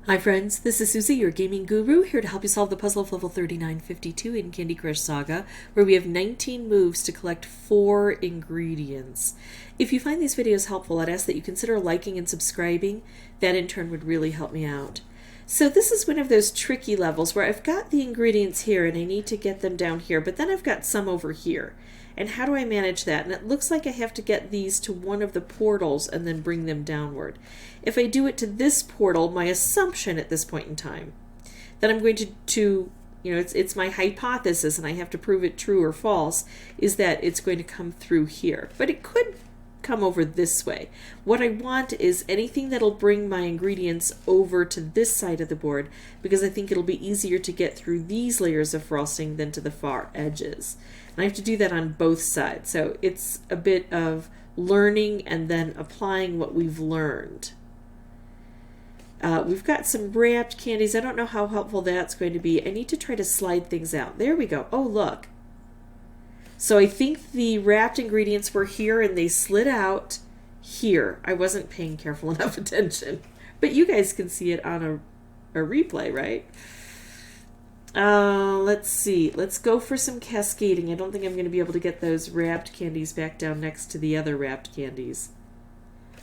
Hi friends, this is Suzy, your gaming guru, here to help you solve the puzzle of level 3952 in Candy Crush Saga, where we have 19 moves to collect 4 ingredients. If you find these videos helpful, I'd ask that you consider liking and subscribing. That in turn would really help me out. So this is one of those tricky levels where I've got the ingredients here and I need to get them down here, but then I've got some over here. And how do I manage that? And it looks like I have to get these to one of the portals and then bring them downward. If I do it to this portal, my assumption at this point in time, that I'm going to it's my hypothesis and I have to prove it true or false, is that it's going to come through here. But it could come over this way. What I want is anything that'll bring my ingredients over to this side of the board, because I think it'll be easier to get through these layers of frosting than to the far edges. And I have to do that on both sides. So it's a bit of learning and then applying what we've learned. We've got some wrapped candies. I don't know how helpful that's going to be. I need to try to slide things out. There we go. Oh, look. So I think the wrapped ingredients were here and they slid out here. I wasn't paying careful enough attention. But you guys can see it on a replay, right? Let's see. Let's go for some cascading. I don't think I'm going to be able to get those wrapped candies back down next to the other wrapped candies.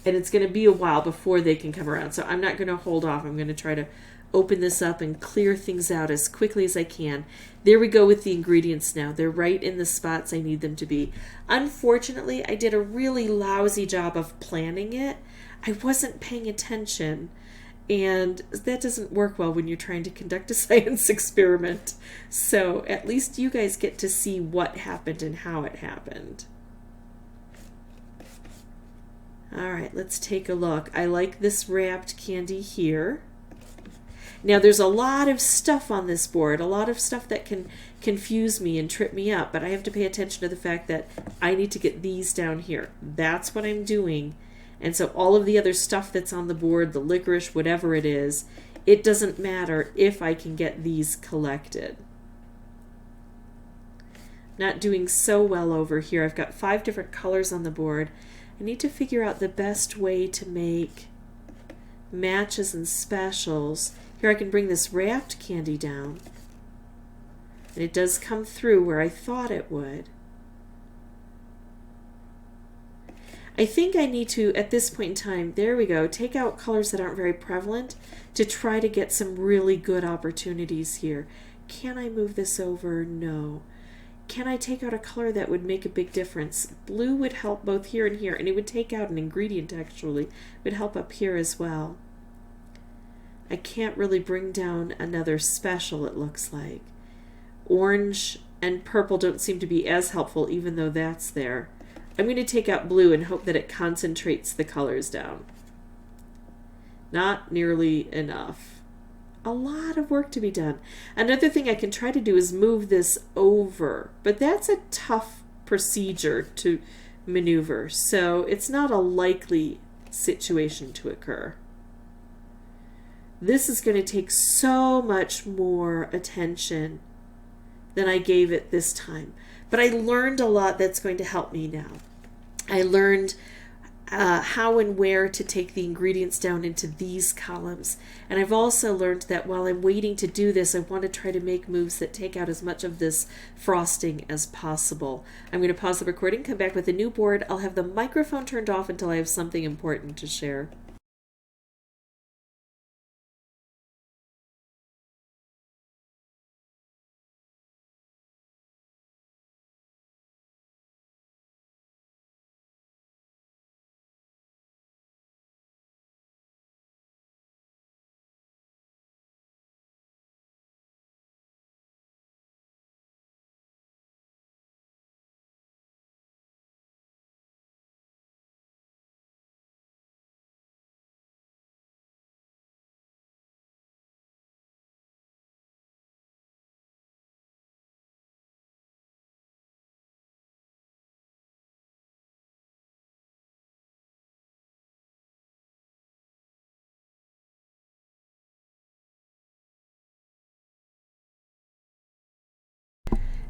And it's going to be a while before they can come around. So I'm not going to hold off. I'm going to try to open this up and clear things out as quickly as I can. There we go with the ingredients now. They're right in the spots I need them to be. Unfortunately, I did a really lousy job of planning it. I wasn't paying attention. And that doesn't work well when you're trying to conduct a science experiment. So at least you guys get to see what happened and how it happened. All right, let's take a look. I like this wrapped candy here. Now there's a lot of stuff on this board, a lot of stuff that can confuse me and trip me up, but I have to pay attention to the fact that I need to get these down here. That's what I'm doing. And so all of the other stuff that's on the board, the licorice, whatever it is, it doesn't matter if I can get these collected. Not doing so well over here. I've got 5 different colors on the board. I need to figure out the best way to make matches and specials. Here I can bring this wrapped candy down. And it does come through where I thought it would. I think I need to, at this point in time, there we go, take out colors that aren't very prevalent to try to get some really good opportunities here. Can I move this over? No. Can I take out a color that would make a big difference? Blue would help both here and here, and it would take out an ingredient actually. It would help up here as well. I can't really bring down another special, it looks like. Orange and purple don't seem to be as helpful, even though that's there. I'm going to take out blue and hope that it concentrates the colors down. Not nearly enough. A lot of work to be done. Another thing I can try to do is move this over, but that's a tough procedure to maneuver, so it's not a likely situation to occur. This is going to take so much more attention than I gave it this time. But I learned a lot that's going to help me now. I learned how and where to take the ingredients down into these columns. And I've also learned that while I'm waiting to do this, I want to try to make moves that take out as much of this frosting as possible. I'm going to pause the recording, come back with a new board. I'll have the microphone turned off until I have something important to share.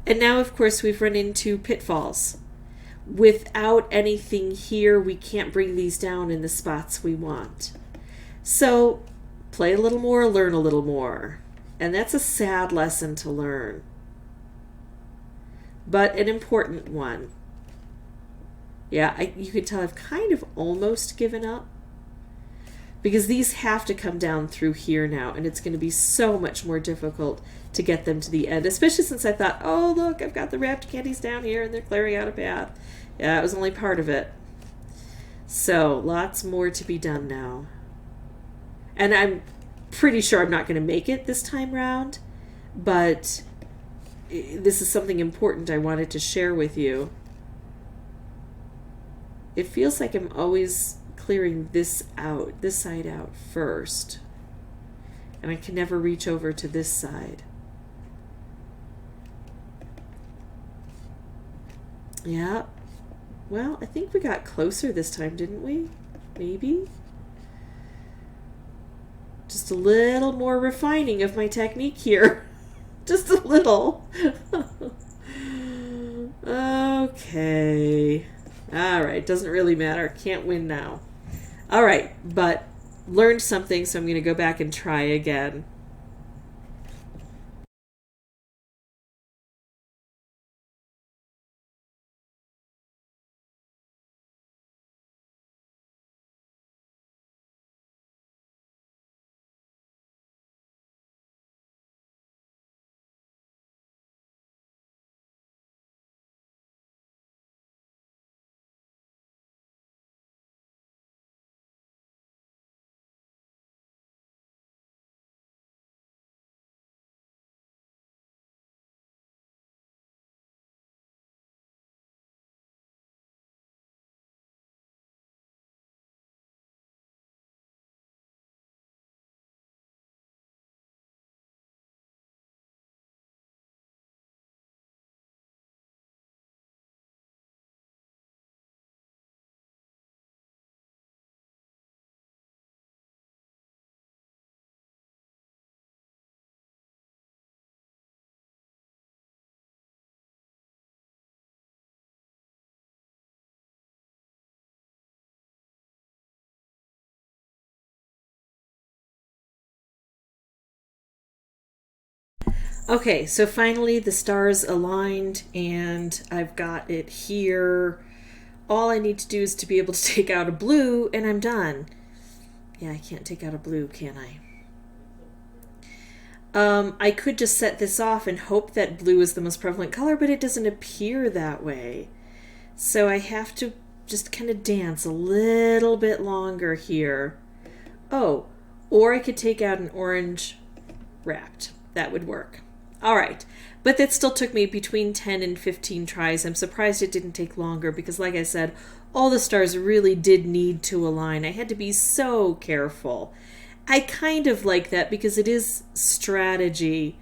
And now, of course, we've run into pitfalls. Without anything here, we can't bring these down in the spots we want. So Play a little more, learn a little more. And that's a sad lesson to learn, but an important one. Yeah, you can tell I've kind of almost given up, because these have to come down through here now, and it's going to be so much more difficult to get them to the end, especially since I thought, oh, look, I've got the wrapped candies down here, and they're clearing out a path. Yeah, it was only part of it. So, lots more to be done now. And I'm pretty sure I'm not going to make it this time round, but this is something important I wanted to share with you. It feels like I'm always clearing this side out first, and I can never reach over to this side. Yeah, well, I think we got closer this time, didn't we? Maybe? Just a little more refining of my technique here. Just a little. Okay. All right, doesn't really matter. Can't win now. All right, but learned something, so I'm going to go back and try again. Okay, so finally the stars aligned, and I've got it here. All I need to do is to be able to take out a blue, and I'm done. Yeah, I can't take out a blue, can I? I could just set this off and hope that blue is the most prevalent color, but it doesn't appear that way. So I have to just kind of dance a little bit longer here. Oh, or I could take out an orange wrapped. That would work. All right, but that still took me between 10 and 15 tries. I'm surprised it didn't take longer because, like I said, all the stars really did need to align. I had to be so careful. I kind of like that because it is strategy,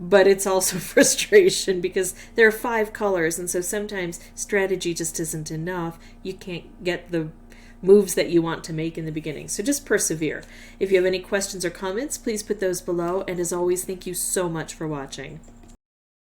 but it's also frustration because there are 5 colors, and so sometimes strategy just isn't enough. You can't get the moves that you want to make in the beginning. So just persevere. If you have any questions or comments, please put those below. And as always, thank you so much for watching.